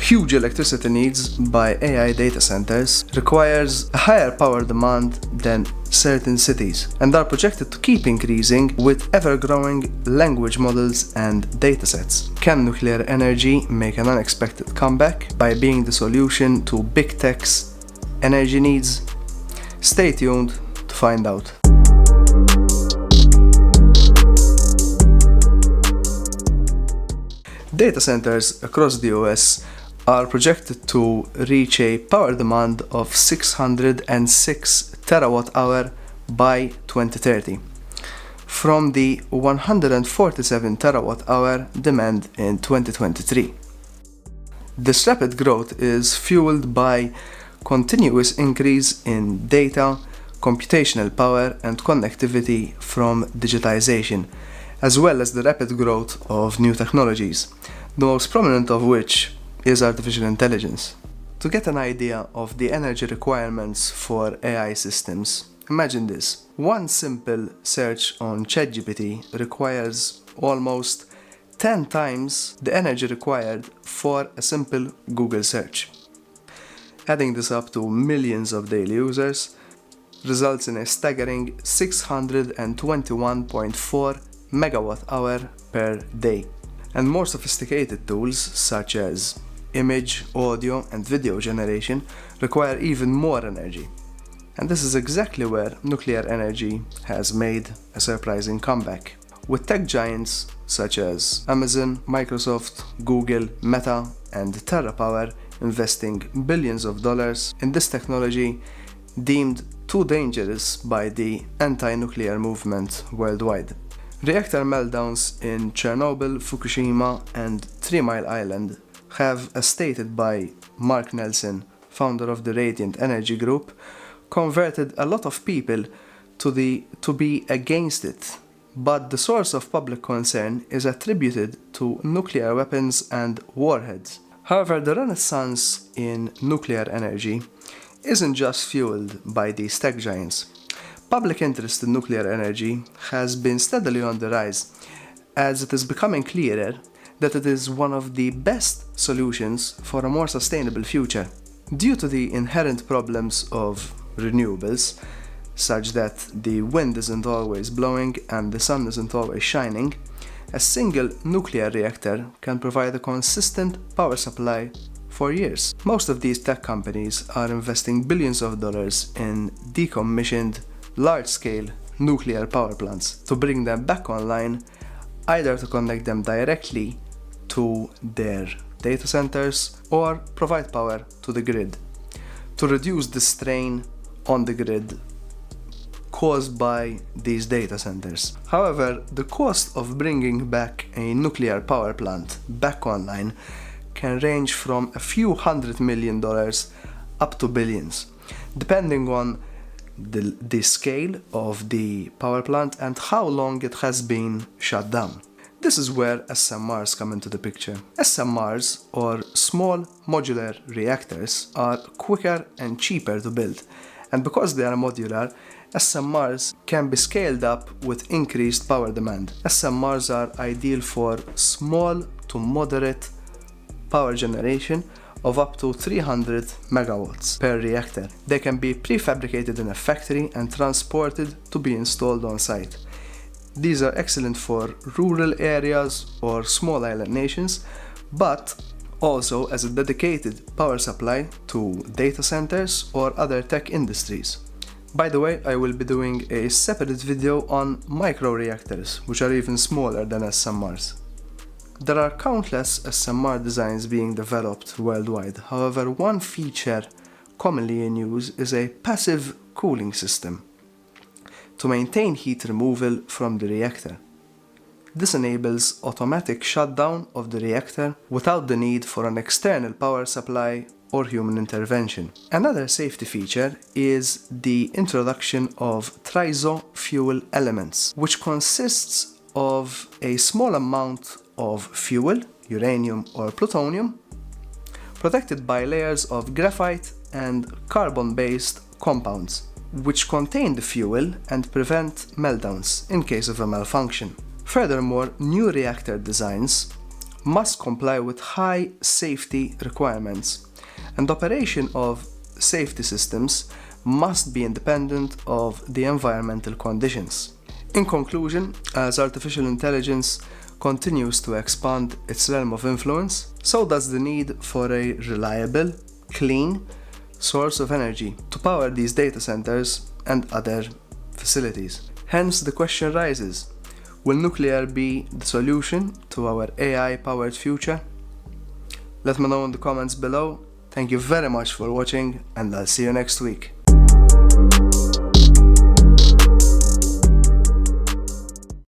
huge electricity needs by AI data centers requires a higher power demand than certain cities and are projected to keep increasing with ever-growing language models and datasets. Can nuclear energy make an unexpected comeback by being the solution to big tech's energy needs? Stay tuned to find out. Data centers across the US are projected to reach a power demand of 606 terawatt-hour by 2030, from the 147 terawatt-hour demand in 2023. This rapid growth is fueled by continuous increase in data, computational power, and connectivity from digitization, as well as the rapid growth of new technologies, the most prominent of which is artificial intelligence. To get an idea of the energy requirements for AI systems, imagine this. One simple search on ChatGPT requires almost 10 times the energy required for a simple Google search. Adding this up to millions of daily users results in a staggering 621.4 megawatt-hour per day. And more sophisticated tools such as image, audio, and video generation require even more energy. And this is exactly where nuclear energy has made a surprising comeback, with tech giants such as Amazon, Microsoft, Google, Meta, and TerraPower investing billions of dollars in this technology deemed too dangerous by the anti-nuclear movement worldwide. Reactor meltdowns in Chernobyl, Fukushima, and 3 Mile Island have, as stated by Mark Nelson, founder of the Radiant Energy Group, converted a lot of people to be against it. But the source of public concern is attributed to nuclear weapons and warheads. However, the renaissance in nuclear energy isn't just fueled by these tech giants. Public interest in nuclear energy has been steadily on the rise, as it is becoming clearer that it is one of the best solutions for a more sustainable future. Due to the inherent problems of renewables, such that the wind isn't always blowing and the sun isn't always shining, a single nuclear reactor can provide a consistent power supply for years. Most of these tech companies are investing billions of dollars in decommissioned large-scale nuclear power plants to bring them back online, either to connect them directly to their data centers or provide power to the grid, to reduce the strain on the grid caused by these data centers. However, the cost of bringing back a nuclear power plant back online can range from a few $100 million up to billions, depending on the scale of the power plant and how long it has been shut down. This is where SMRs come into the picture. SMRs, or small modular reactors, are quicker and cheaper to build, and because they are modular, SMRs can be scaled up with increased power demand. SMRs are ideal for small to moderate power generation of up to 300 megawatts per reactor. They can be prefabricated in a factory and transported to be installed on site. These are excellent for rural areas or small island nations, but also as a dedicated power supply to data centers or other tech industries. By the way, I will be doing a separate video on microreactors, which are even smaller than SMRs. There are countless SMR designs being developed worldwide. However, one feature commonly in use is a passive cooling system to maintain heat removal from the reactor. This enables automatic shutdown of the reactor without the need for an external power supply or human intervention. Another safety feature is the introduction of triso fuel elements, which consists of a small amount of fuel, uranium or plutonium, protected by layers of graphite and carbon-based compounds, which contain the fuel and prevent meltdowns in case of a malfunction. Furthermore, new reactor designs must comply with high safety requirements, and operation of safety systems must be independent of the environmental conditions. In conclusion, as artificial intelligence continues to expand its realm of influence, so does the need for a reliable, clean source of energy to power these data centers and other facilities. Hence, the question rises, will nuclear be the solution to our AI-powered future? Let me know in the comments below. Thank you very much for watching, and I'll see you next week.